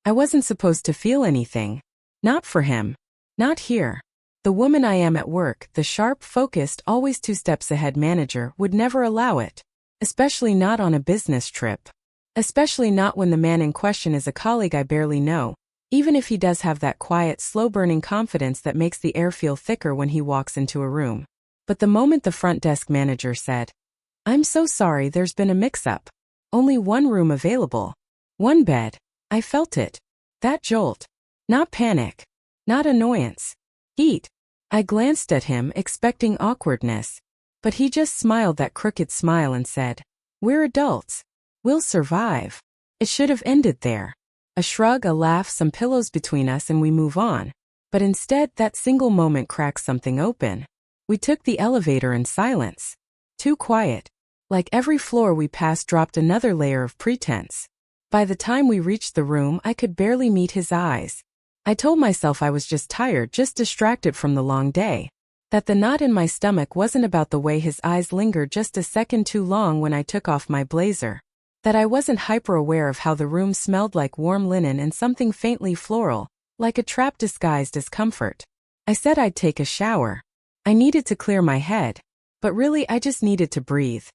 I wasn't supposed to feel anything. Not for him. Not here. The woman I am at work, the sharp, focused, always 2 steps ahead manager, would never allow it. Especially not on a business trip. Especially not when the man in question is a colleague I barely know, even if he does have that quiet, slow-burning confidence that makes the air feel thicker when he walks into a room. But the moment the front desk manager said, "I'm so sorry, there's been a mix-up. Only 1 room available. 1 bed," I felt it. That jolt. Not panic. Not annoyance. Heat. I glanced at him, expecting awkwardness. But he just smiled that crooked smile and said, "We're adults. We'll survive." It should have ended there. A shrug, a laugh, some pillows between us, and we move on. But instead, that single moment cracks something open. We took the elevator in silence. Too quiet. Like every floor we passed dropped another layer of pretense. By the time we reached the room, I could barely meet his eyes. I told myself I was just tired, just distracted from the long day. That the knot in my stomach wasn't about the way his eyes lingered just a second too long when I took off my blazer. That I wasn't hyper-aware of how the room smelled like warm linen and something faintly floral, like a trap disguised as comfort. I said I'd take a shower. I needed to clear my head. But really I just needed to breathe.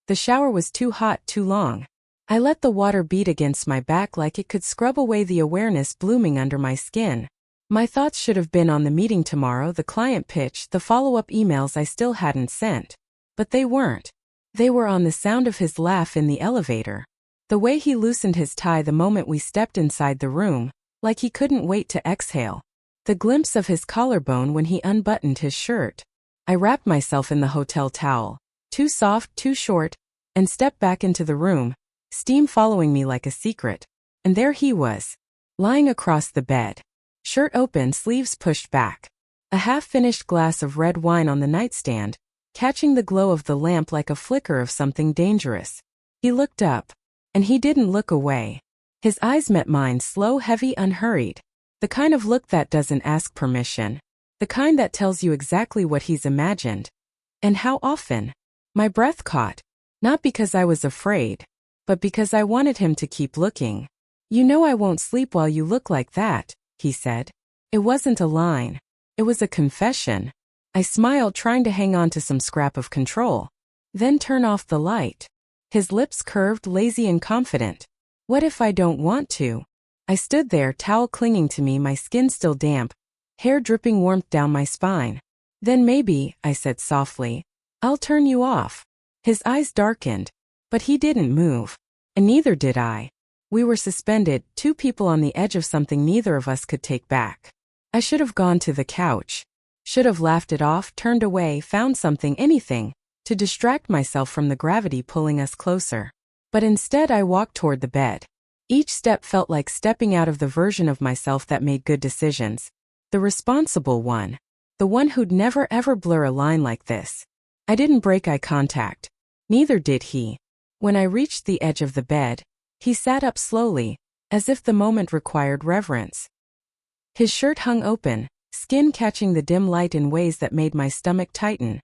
The shower was too hot, too long. I let the water beat against my back like it could scrub away the awareness blooming under my skin. My thoughts should have been on the meeting tomorrow, the client pitch, the follow-up emails I still hadn't sent. But they weren't. They were on the sound of his laugh in the elevator. The way he loosened his tie the moment we stepped inside the room, like he couldn't wait to exhale. The glimpse of his collarbone when he unbuttoned his shirt. I wrapped myself in the hotel towel, too soft, too short, and stepped back into the room, steam following me like a secret. And there he was, lying across the bed. Shirt open, sleeves pushed back. A half-finished glass of red wine on the nightstand, catching the glow of the lamp like a flicker of something dangerous. He looked up. And he didn't look away. His eyes met mine, slow, heavy, unhurried. The kind of look that doesn't ask permission. The kind that tells you exactly what he's imagined. And how often. My breath caught. Not because I was afraid, but because I wanted him to keep looking. "You know I won't sleep while you look like that," he said. It wasn't a line. It was a confession. I smiled, trying to hang on to some scrap of control. "Then turn off the light." His lips curved, lazy and confident. "What if I don't want to?" I stood there, towel clinging to me, my skin still damp, hair dripping warmth down my spine. "Then maybe," I said softly, "I'll turn you off." His eyes darkened. But he didn't move. And neither did I. We were suspended, 2 people on the edge of something neither of us could take back. I should have gone to the couch. Should have laughed it off, turned away, found something, anything, to distract myself from the gravity pulling us closer. But instead I walked toward the bed. Each step felt like stepping out of the version of myself that made good decisions. The responsible one. The one who'd never ever blur a line like this. I didn't break eye contact. Neither did he. When I reached the edge of the bed, he sat up slowly, as if the moment required reverence. His shirt hung open, skin catching the dim light in ways that made my stomach tighten.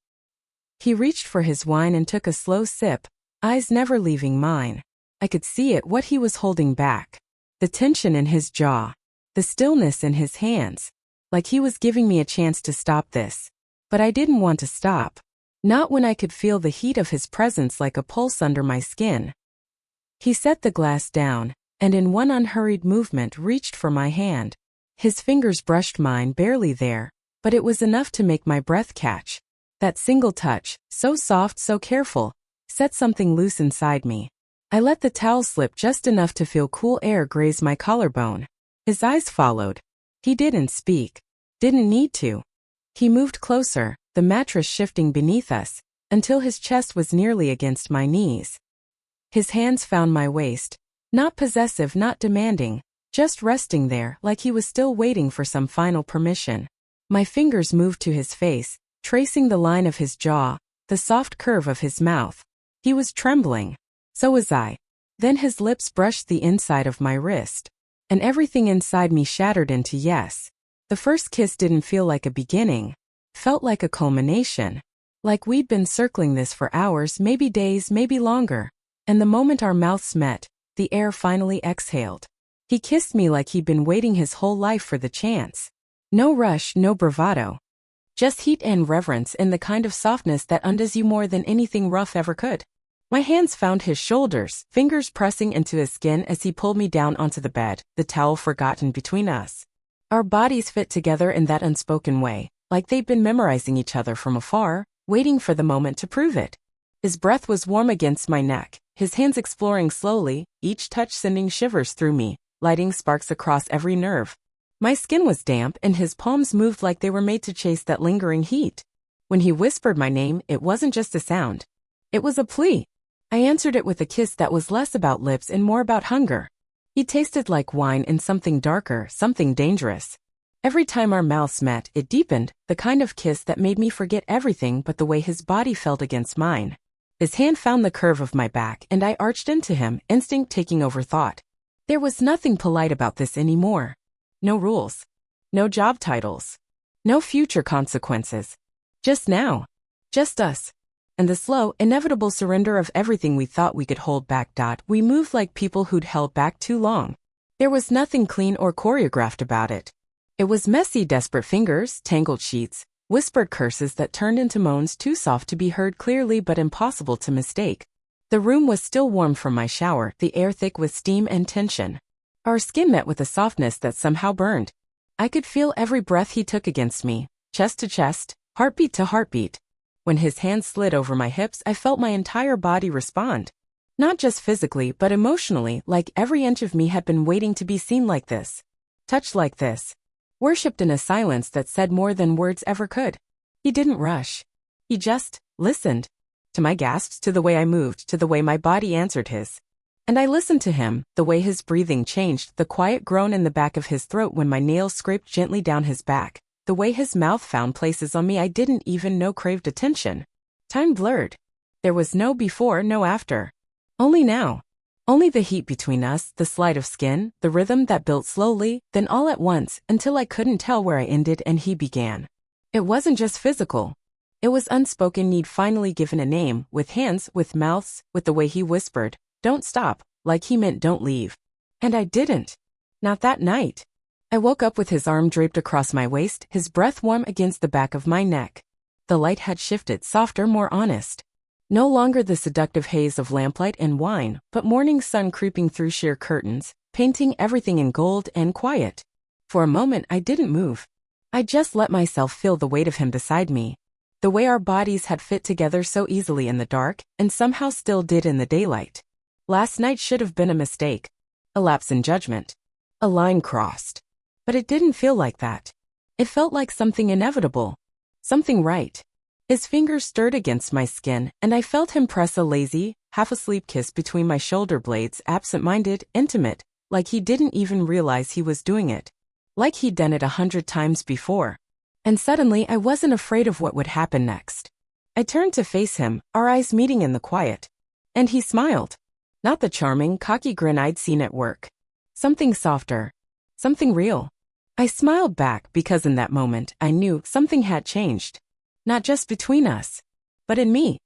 He reached for his wine and took a slow sip, eyes never leaving mine. I could see it, what he was holding back. The tension in his jaw. The stillness in his hands. Like he was giving me a chance to stop this. But I didn't want to stop. Not when I could feel the heat of his presence like a pulse under my skin. He set the glass down, and in one unhurried movement reached for my hand. His fingers brushed mine, barely there, but it was enough to make my breath catch. That single touch, so soft, so careful, set something loose inside me. I let the towel slip just enough to feel cool air graze my collarbone. His eyes followed. He didn't speak. Didn't need to. He moved closer, the mattress shifting beneath us, until his chest was nearly against my knees. His hands found my waist. Not possessive, not demanding, just resting there like he was still waiting for some final permission. My fingers moved to his face, tracing the line of his jaw, the soft curve of his mouth. He was trembling. So was I. Then his lips brushed the inside of my wrist. And everything inside me shattered into yes. The first kiss didn't feel like a beginning. Felt like a culmination. Like we'd been circling this for hours, maybe days, maybe longer. And the moment our mouths met, the air finally exhaled. He kissed me like he'd been waiting his whole life for the chance. No rush, no bravado. Just heat and reverence and the kind of softness that undoes you more than anything rough ever could. My hands found his shoulders, fingers pressing into his skin as he pulled me down onto the bed, the towel forgotten between us. Our bodies fit together in that unspoken way, like they'd been memorizing each other from afar, waiting for the moment to prove it. His breath was warm against my neck, his hands exploring slowly, each touch sending shivers through me, lighting sparks across every nerve. My skin was damp and his palms moved like they were made to chase that lingering heat. When he whispered my name, it wasn't just a sound. It was a plea. I answered it with a kiss that was less about lips and more about hunger. He tasted like wine and something darker, something dangerous. Every time our mouths met, it deepened, the kind of kiss that made me forget everything but the way his body felt against mine. His hand found the curve of my back and I arched into him, instinct taking over thought. There was nothing polite about this anymore. No rules. No job titles. No future consequences. Just now. Just us. And the slow, inevitable surrender of everything we thought we could hold back. We moved like people who'd held back too long. There was nothing clean or choreographed about it. It was messy, desperate fingers, tangled sheets, whispered curses that turned into moans too soft to be heard clearly but impossible to mistake. The room was still warm from my shower, the air thick with steam and tension. Our skin met with a softness that somehow burned. I could feel every breath he took against me, chest to chest, heartbeat to heartbeat. When his hands slid over my hips, I felt my entire body respond. Not just physically, but emotionally, like every inch of me had been waiting to be seen like this. Touched like this. Worshipped in a silence that said more than words ever could. He didn't rush. He just listened. To my gasps, to the way I moved, to the way my body answered his. And I listened to him, the way his breathing changed, the quiet groan in the back of his throat when my nails scraped gently down his back. The way his mouth found places on me I didn't even know craved attention. Time blurred. There was no before, no after. Only now. Only the heat between us, the slide of skin, the rhythm that built slowly, then all at once, until I couldn't tell where I ended and he began. It wasn't just physical. It was unspoken need finally given a name, with hands, with mouths, with the way he whispered, "Don't stop," like he meant don't leave. And I didn't. Not that night. I woke up with his arm draped across my waist, his breath warm against the back of my neck. The light had shifted, softer, more honest. No longer the seductive haze of lamplight and wine, but morning sun creeping through sheer curtains, painting everything in gold and quiet. For a moment I didn't move. I just let myself feel the weight of him beside me. The way our bodies had fit together so easily in the dark, and somehow still did in the daylight. Last night should have been a mistake. A lapse in judgment. A line crossed. But it didn't feel like that. It felt like something inevitable. Something right. His fingers stirred against my skin, and I felt him press a lazy, half-asleep kiss between my shoulder blades, absent-minded, intimate, like he didn't even realize he was doing it. Like he'd done it 100 times before. And suddenly I wasn't afraid of what would happen next. I turned to face him, our eyes meeting in the quiet. And he smiled. Not the charming, cocky grin I'd seen at work. Something softer. Something real. I smiled back because in that moment I knew something had changed. Not just between us, but in me.